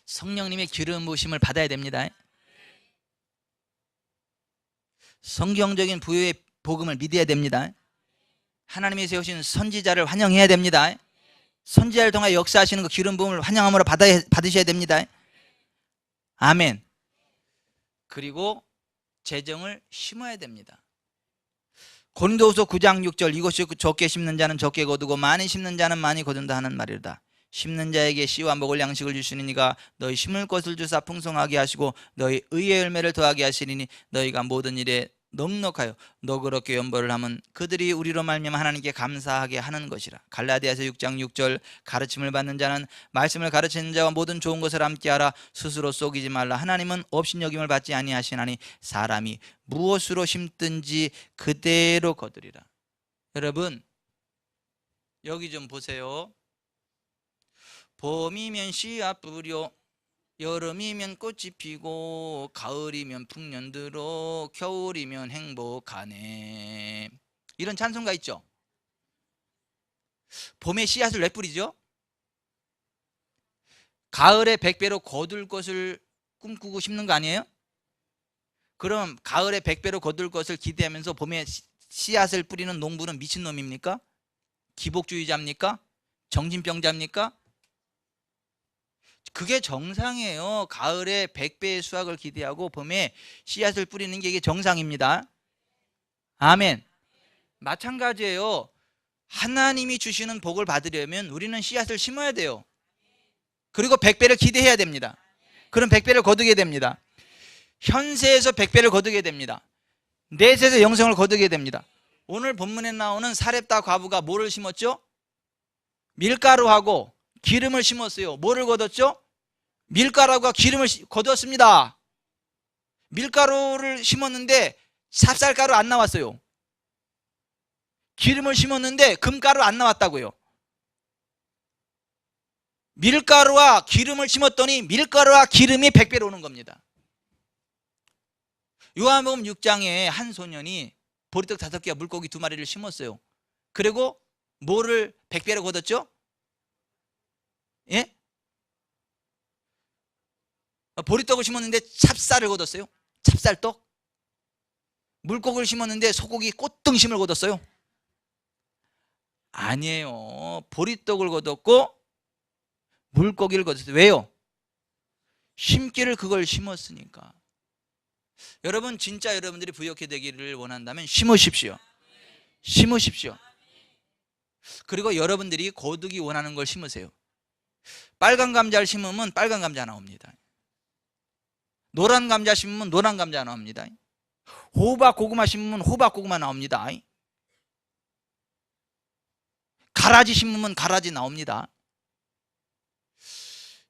Speaker 1: 성령님의 기름 부으심을 받아야 됩니다. 성경적인 부유의 복음을 믿어야 됩니다. 하나님이 세우신 선지자를 환영해야 됩니다. 선지자를 통해 역사하시는 그 기름 부음을 환영함으로 받으셔야 됩니다. 아멘. 그리고 재정을 심어야 됩니다. 고린도후서 9장 6절, 이것이 적게 심는 자는 적게 거두고 많이 심는 자는 많이 거둔다 하는 말이다. 심는 자에게 씨와 먹을 양식을 주시니 이가 너희 심을 것을 주사 풍성하게 하시고 너희 의의 열매를 더하게 하시리니 너희가 모든 일에 넉넉하여 너그럽게 연보를 하면 그들이 우리로 말미암아 하나님께 감사하게 하는 것이라. 갈라디아서 6장 6절, 가르침을 받는 자는 말씀을 가르치는 자와 모든 좋은 것을 함께하라. 스스로 속이지 말라. 하나님은 업신여김을 받지 아니하시나니 사람이 무엇으로 심든지 그대로 거두리라. 여러분 여기 좀 보세요. 봄이면 씨앗 뿌려, 여름이면 꽃이 피고, 가을이면 풍년 들어, 겨울이면 행복하네. 이런 찬송가 있죠. 봄에 씨앗을 왜 뿌리죠? 가을에 100배로 거둘 것을 꿈꾸고 심는 거 아니에요? 그럼 가을에 100배로 거둘 것을 기대하면서 봄에 씨앗을 뿌리는 농부는 미친놈입니까? 기복주의자입니까? 정신병자입니까? 그게 정상이에요. 가을에 100배의 수확을 기대하고 봄에 씨앗을 뿌리는 게 이게 정상입니다. 아멘. 마찬가지예요. 하나님이 주시는 복을 받으려면 우리는 씨앗을 심어야 돼요. 그리고 100배를 기대해야 됩니다. 그럼 100배를 거두게 됩니다. 현세에서 100배를 거두게 됩니다. 내세에서 영생을 거두게 됩니다. 오늘 본문에 나오는 사렙다 과부가 뭐를 심었죠? 밀가루하고 기름을 심었어요. 뭐를 거뒀죠? 밀가루와 기름을 거두었습니다. 밀가루를 심었는데 삽살가루 안 나왔어요. 기름을 심었는데 금가루 안 나왔다고요. 밀가루와 기름을 심었더니 밀가루와 기름이 100배로 오는 겁니다. 요한복음 6장에 한 소년이 보리떡 5개와 물고기 2마리를 심었어요. 그리고 뭐를 100배로 거뒀죠? 예? 보리떡을 심었는데 찹쌀을 거뒀어요. 찹쌀떡. 물고기를 심었는데 소고기 꽃등심을 거뒀어요. 아니에요. 보리떡을 거뒀고 물고기를 거뒀어요. 왜요? 심기를 그걸 심었으니까. 여러분 진짜 여러분들이 부욕해 되기를 원한다면 심으십시오. 심으십시오. 그리고 여러분들이 거두기 원하는 걸 심으세요. 빨간 감자를 심으면 빨간 감자 나옵니다. 노란 감자 심으면 노란 감자 나옵니다. 호박 고구마 심으면 호박 고구마 나옵니다. 가라지 심으면 가라지 나옵니다.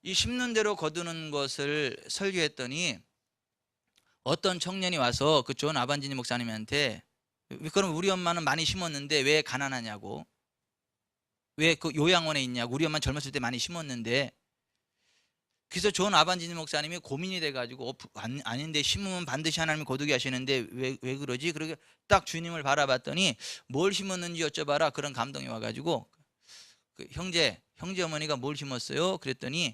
Speaker 1: 이 심는 대로 거두는 것을 설교했더니 어떤 청년이 와서 그 존 아반지니 목사님한테, 그럼 우리 엄마는 많이 심었는데 왜 가난하냐고, 왜 그 요양원에 있냐고, 우리 엄마는 젊었을 때 많이 심었는데. 그래서 존 아반지니 목사님이 고민이 돼가지고 아닌데 심으면 반드시 하나님이 거두게 하시는데 왜 그러지? 그러게 딱 주님을 바라봤더니 뭘 심었는지 여쭤봐라, 그런 감동이 와가지고 그 형제 어머니가 뭘 심었어요? 그랬더니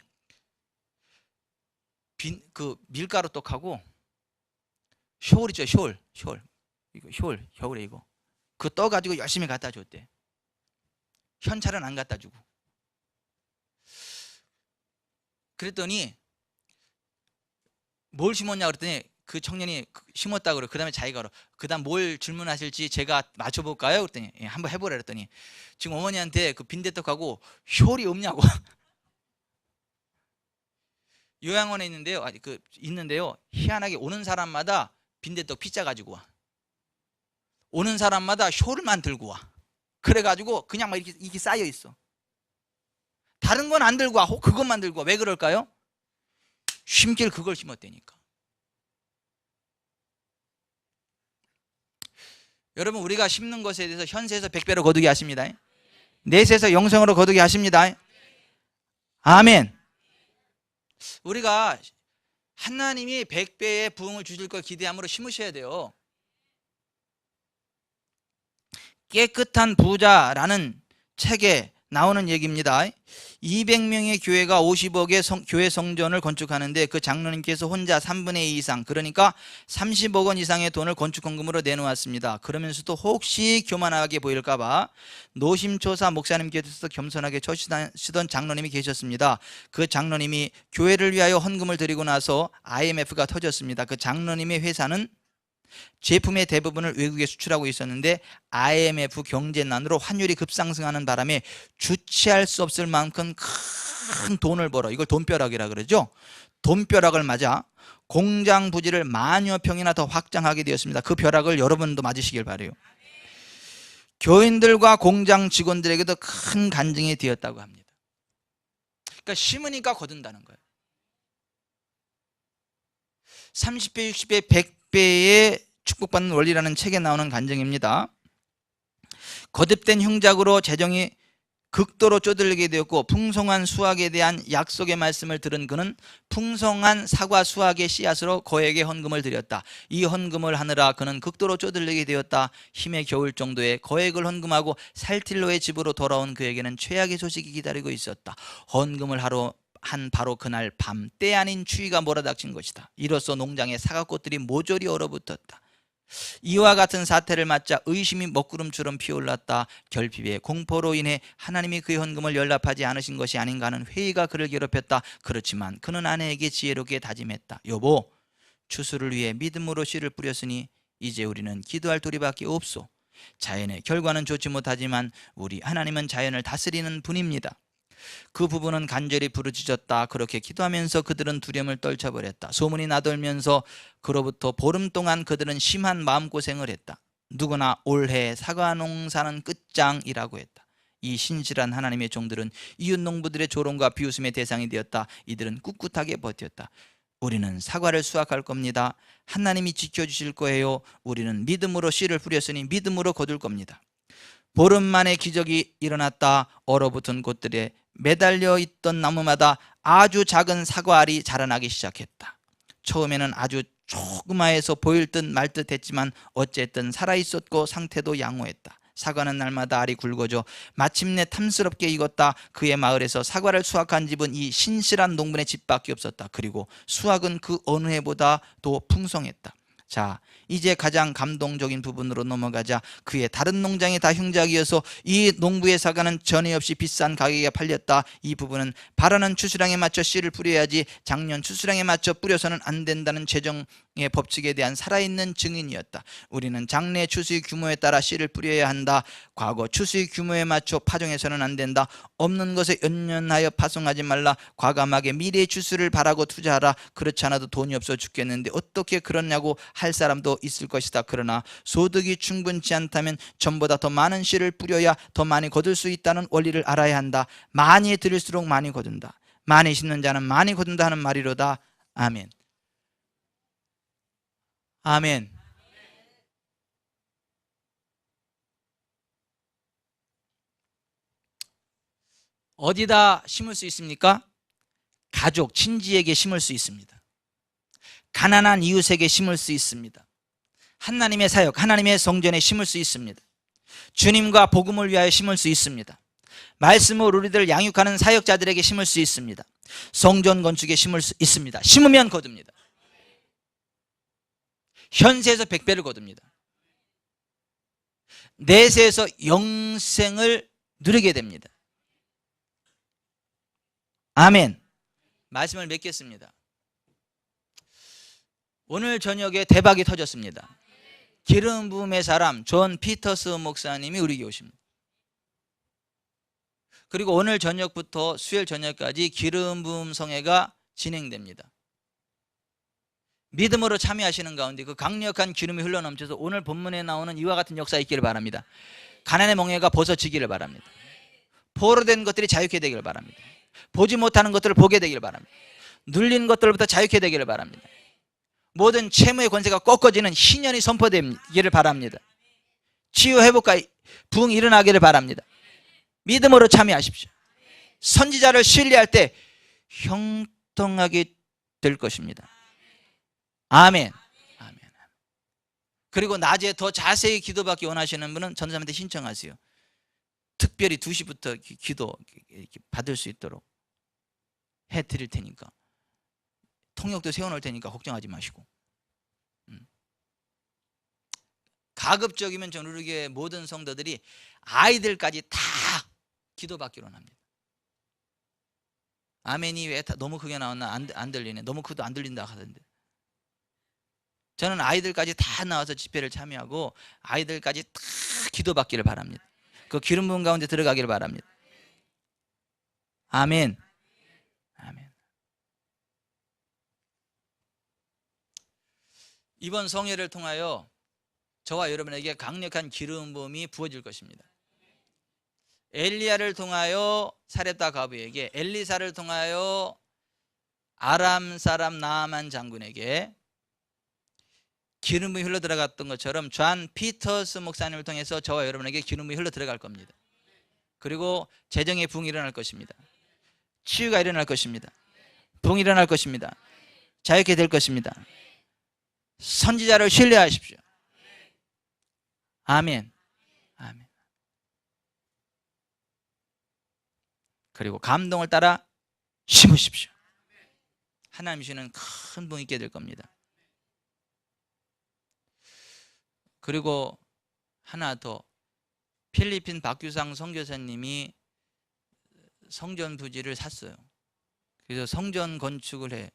Speaker 1: 그 밀가루 떡하고 쇼울 있죠, 쇼울 이거 쇼울 겨울에 이거 그 떠가지고 열심히 갖다 줬대. 현찰은 안 갖다 주고. 그랬더니 뭘 심었냐 그랬더니 그 청년이 심었다고 그래. 그 다음에 자기가 그 다음 뭘 질문하실지 제가 맞춰볼까요? 그랬더니 한번 해보라 그랬더니 지금 어머니한테 그 빈대떡하고 효리 없냐고. 요양원에 있는데요, 희한하게 오는 사람마다 빈대떡 피자 가지고 와. 오는 사람마다 효를만 들고 와. 그래가지고 그냥 막 이렇게 쌓여 있어. 다른 건 안 들고 와. 그것만 들고 와. 왜 그럴까요? 쉼길 그걸 심었다니까. 여러분, 우리가 심는 것에 대해서 현세에서 100배로 거두게 하십니다. 내세에서 영생으로 거두게 하십니다. 아멘. 우리가 하나님이 100배의 부흥을 주실 걸 기대함으로 심으셔야 돼요. 깨끗한 부자라는 책에 나오는 얘기입니다. 200명의 교회가 50억의 교회 성전을 건축하는데 그 장로님께서 혼자 3분의 2 이상, 그러니까 30억 원 이상의 돈을 건축헌금으로 내놓았습니다. 그러면서도 혹시 교만하게 보일까봐 노심초사 목사님께서 겸손하게 쳐주시던 장로님이 계셨습니다. 그 장로님이 교회를 위하여 헌금을 드리고 나서 IMF가 터졌습니다. 그 장로님의 회사는 제품의 대부분을 외국에 수출하고 있었는데 IMF 경제난으로 환율이 급상승하는 바람에 주체할 수 없을 만큼 큰 돈을 벌어, 이걸 돈벼락이라 그러죠. 돈벼락을 맞아 공장 부지를 만여 평이나 더 확장하게 되었습니다. 그 벼락을 여러분도 맞으시길 바라요. 교인들과 공장 직원들에게도 큰 간증이 되었다고 합니다. 그러니까 심으니까 거둔다는 거예요. 30배, 60배, 100배의 축복받는 원리라는 책에 나오는 간증입니다. 거듭된 흉작으로 재정이 극도로 쪼들리게 되었고 풍성한 수확에 대한 약속의 말씀을 들은 그는 풍성한 사과 수확의 씨앗으로 거액의 헌금을 드렸다. 이 헌금을 하느라 그는 극도로 쪼들리게 되었다. 힘에 겨울 정도의 거액을 헌금하고 살틸로의 집으로 돌아온 그에게는 최악의 소식이 기다리고 있었다. 헌금을 하러 한 바로 그날 밤 때 아닌 추위가 몰아닥친 것이다. 이로써 농장의 사과꽃들이 모조리 얼어붙었다. 이와 같은 사태를 맞자 의심이 먹구름처럼 피어올랐다. 결핍의 공포로 인해 하나님이 그의 헌금을 연락하지 않으신 것이 아닌가 하는 회의가 그를 괴롭혔다. 그렇지만 그는 아내에게 지혜롭게 다짐했다. 여보, 추수를 위해 믿음으로 씨를 뿌렸으니 이제 우리는 기도할 도리밖에 없소. 자연의 결과는 좋지 못하지만 우리 하나님은 자연을 다스리는 분입니다. 그 부부는 간절히 부르짖었다. 그렇게 기도하면서 그들은 두려움을 떨쳐버렸다. 소문이 나돌면서 그로부터 보름 동안 그들은 심한 마음고생을 했다. 누구나 올해 사과 농사는 끝장이라고 했다. 이 신실한 하나님의 종들은 이웃 농부들의 조롱과 비웃음의 대상이 되었다. 이들은 꿋꿋하게 버텼다. 우리는 사과를 수확할 겁니다. 하나님이 지켜주실 거예요. 우리는 믿음으로 씨를 뿌렸으니 믿음으로 거둘 겁니다. 보름 만에 기적이 일어났다. 얼어붙은 곳들에 매달려 있던 나무마다 아주 작은 사과알이 자라나기 시작했다. 처음에는 아주 조그마해서 보일 듯 말 듯 했지만 어쨌든 살아있었고 상태도 양호했다. 사과는 날마다 알이 굵어져 마침내 탐스럽게 익었다. 그의 마을에서 사과를 수확한 집은 이 신실한 농부의 집밖에 없었다. 그리고 수확은 그 어느 해보다 더 풍성했다. 자, 이제 가장 감동적인 부분으로 넘어가자. 그의 다른 농장이 다 흉작이어서 이 농부의 사과는 전에 없이 비싼 가격에 팔렸다. 이 부분은 바라는 추수량에 맞춰 씨를 뿌려야지 작년 추수량에 맞춰 뿌려서는 안 된다는 재정의 법칙에 대한 살아있는 증인이었다. 우리는 장래 추수의 규모에 따라 씨를 뿌려야 한다. 과거 추수의 규모에 맞춰 파종해서는 안 된다. 없는 것에 연연하여 파송하지 말라. 과감하게 미래의 추수를 바라고 투자하라. 그렇지 않아도 돈이 없어 죽겠는데 어떻게 그러냐고 할 사람도 있을 것이다. 그러나 소득이 충분치 않다면 전보다 더 많은 씨를 뿌려야 더 많이 거둘 수 있다는 원리를 알아야 한다. 많이 들일수록 많이 거둔다. 많이 심는 자는 많이 거둔다 하는 말이로다. 아멘. 아멘. 어디다 심을 수 있습니까? 가족, 친지에게 심을 수 있습니다. 가난한 이웃에게 심을 수 있습니다. 하나님의 사역, 하나님의 성전에 심을 수 있습니다. 주님과 복음을 위하여 심을 수 있습니다. 말씀을 우리들 양육하는 사역자들에게 심을 수 있습니다. 성전 건축에 심을 수 있습니다. 심으면 거둡니다. 현세에서 100배를 거둡니다. 내세에서 영생을 누리게 됩니다. 아멘. 말씀을 맺겠습니다. 오늘 저녁에 대박이 터졌습니다. 기름 부음의 사람 존 피터스 목사님이 우리 오십니다. 그리고 오늘 저녁부터 수요일 저녁까지 기름 부음 성회가 진행됩니다. 믿음으로 참여하시는 가운데 그 강력한 기름이 흘러넘쳐서 오늘 본문에 나오는 이와 같은 역사 있기를 바랍니다. 가난의 멍에가 벗어지기를 바랍니다. 포로된 것들이 자유케 되기를 바랍니다. 보지 못하는 것들을 보게 되기를 바랍니다. 눌린 것들부터 자유케 되기를 바랍니다. 모든 채무의 권세가 꺾어지는 희년이 선포되기를 바랍니다. 치유 회복과 부흥이 일어나기를 바랍니다. 믿음으로 참여하십시오. 선지자를 신뢰할 때 형통하게 될 것입니다. 아멘. 아멘. 그리고 낮에 더 자세히 기도받기 원하시는 분은 전사님한테 신청하세요. 특별히 2시부터 기도 받을 수 있도록 해드릴 테니까. 통역도 세워놓을 테니까 걱정하지 마시고. 가급적이면 저는 우리 교회 모든 성도들이 아이들까지 다 기도받기로 합니다. 아멘이 왜 너무 크게 나왔나? 안 들리네. 너무 크도 안 들린다 하던데. 저는 아이들까지 다 나와서 집회를 참여하고 아이들까지 다 기도받기를 바랍니다. 그 기름 부음 가운데 들어가기를 바랍니다. 아멘. 아멘. 이번 성회를 통하여 저와 여러분에게 강력한 기름 부음이 부어질 것입니다. 엘리야를 통하여 사렙다 과부에게, 엘리사를 통하여 아람 사람 나아만 장군에게 기름이 흘러 들어갔던 것처럼 존 피터스 목사님을 통해서 저와 여러분에게 기름이 흘러 들어갈 겁니다. 그리고 재정의 부흥이 일어날 것입니다. 치유가 일어날 것입니다. 부흥이 일어날 것입니다. 자유케 될 것입니다. 선지자를 신뢰하십시오. 아멘. 아멘. 그리고 감동을 따라 심으십시오. 하나님 주시는 큰 부흥이 있게 될 겁니다. 그리고 하나 더, 필리핀 박규상 선교사님이 성전 부지를 샀어요. 그래서 성전 건축을 해.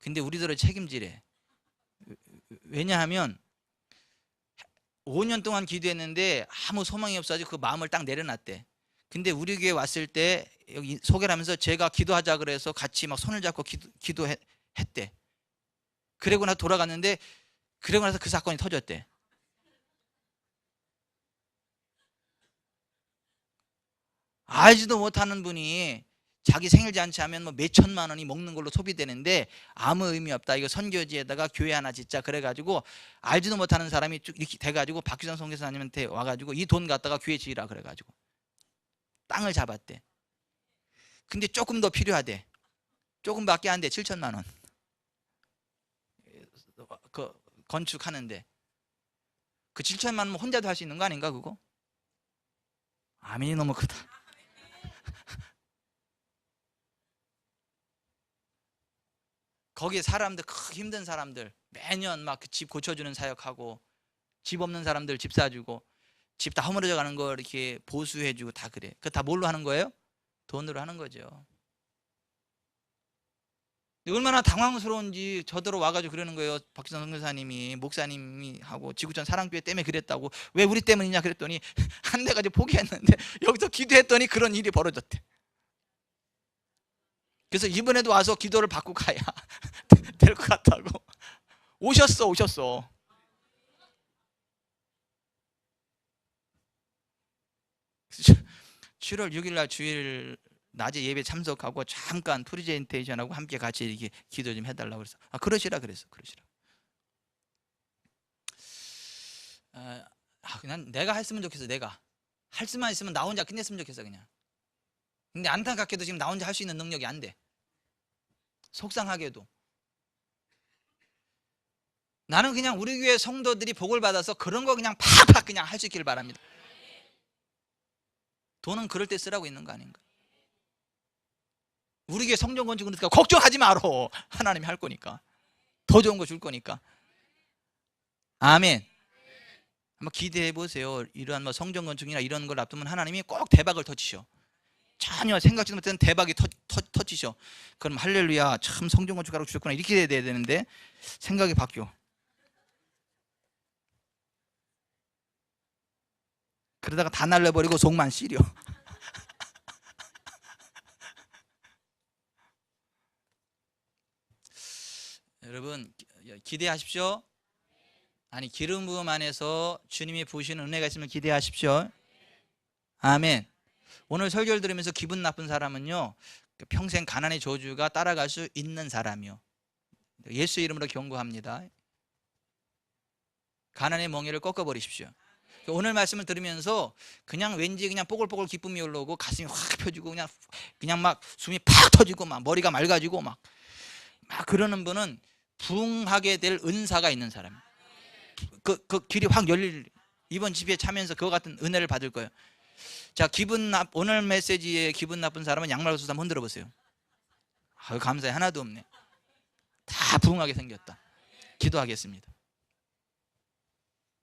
Speaker 1: 근데 우리들을 책임지래. 왜냐하면 5년 동안 기도했는데 아무 소망이 없어가지고 그 마음을 딱 내려놨대. 근데 우리 교회 왔을 때 여기 소개를 하면서 제가 기도하자 그래서 같이 막 손을 잡고 기도했대. 그러고 나서 돌아갔는데, 그러고 나서 그 사건이 터졌대. 알지도 못하는 분이 자기 생일 잔치하면 뭐 몇 천만 원이 먹는 걸로 소비되는데 아무 의미 없다. 이거 선교지에다가 교회 하나 짓자. 그래가지고 알지도 못하는 사람이 쭉 이렇게 돼가지고 박규성 선교사님한테 와가지고 이 돈 갖다가 교회 지으라 그래가지고 땅을 잡았대. 근데 조금 더 필요하대. 조금밖에 안 돼. 7천만 원. 그 건축하는데 그 7천만 원 혼자도 할 수 있는 거 아닌가 그거? 아멘이 너무 크다. 거기에 사람들, 힘든 사람들 매년 막 집 고쳐주는 사역하고, 집 없는 사람들 집 사주고, 집 다 허물어져 가는 거 이렇게 보수해주고 다 그래. 그거 다 뭘로 하는 거예요? 돈으로 하는 거죠. 얼마나 당황스러운지 저더러 와가지고 그러는 거예요. 박지선 선교사님이, 목사님이 하고 지구촌 사랑교회 때문에 그랬다고. 왜 우리 때문이냐 그랬더니 안 돼가지고 포기했는데 여기서 기도했더니 그런 일이 벌어졌대. 그래서 이번에도 와서 기도를 받고 가야 될 것 같다고. 오셨어. 7월 6일 날 주일 낮에 예배 참석하고 잠깐 프리젠테이션하고 함께 같이 이렇게 기도 좀 해달라고 그래서 그러시라 그랬어. 그냥 내가 했으면 좋겠어. 내가 할 수만 있으면 나 혼자 끝냈으면 좋겠어 그냥. 근데 안타깝게도 지금 나 혼자 할 수 있는 능력이 안 돼. 속상하게도. 나는 그냥 우리 교회 성도들이 복을 받아서 그런 거 그냥 팍팍 그냥 할 수 있기를 바랍니다. 돈은 그럴 때 쓰라고 있는 거 아닌가? 우리 교회 성전 건축 그러니까 걱정하지 마라. 하나님이 할 거니까. 더 좋은 거 줄 거니까. 아멘. 한번 기대해 보세요. 이러한 뭐 성전 건축이나 이런 걸 앞두면 하나님이 꼭 대박을 터치셔. 전혀 생각지도 못했던 대박이 터치셔. 그럼 할렐루야, 참 성전 건축하러 주셨구나 이렇게 돼야 되는데 생각이 바뀌어. 그러다가 다 날려버리고 속만 시려. 여러분 기대하십시오. 아니 기름 부음 안에서 주님이 부으시는 은혜가 있으면 기대하십시오. 아멘. 오늘 설교를 들으면서 기분 나쁜 사람은요, 평생 가난의 저주가 따라갈 수 있는 사람이요. 예수 이름으로 경고합니다. 가난의 멍에를 꺾어버리십시오. 오늘 말씀을 들으면서 그냥 왠지 그냥 뽀글뽀글 기쁨이 올라오고 가슴이 확 펴지고 그냥 막 숨이 팍 터지고 막 머리가 맑아지고 막 그러는 분은 부흥하게 될 은사가 있는 사람이에요. 그 길이 확 열릴, 이번 집회에 참여해서 그와 같은 은혜를 받을 거예요. 자, 오늘 메시지에 기분 나쁜 사람은 양말 벗어서 한번 흔들어 보세요. 감사해. 하나도 없네. 다 부흥하게 생겼다. 기도하겠습니다.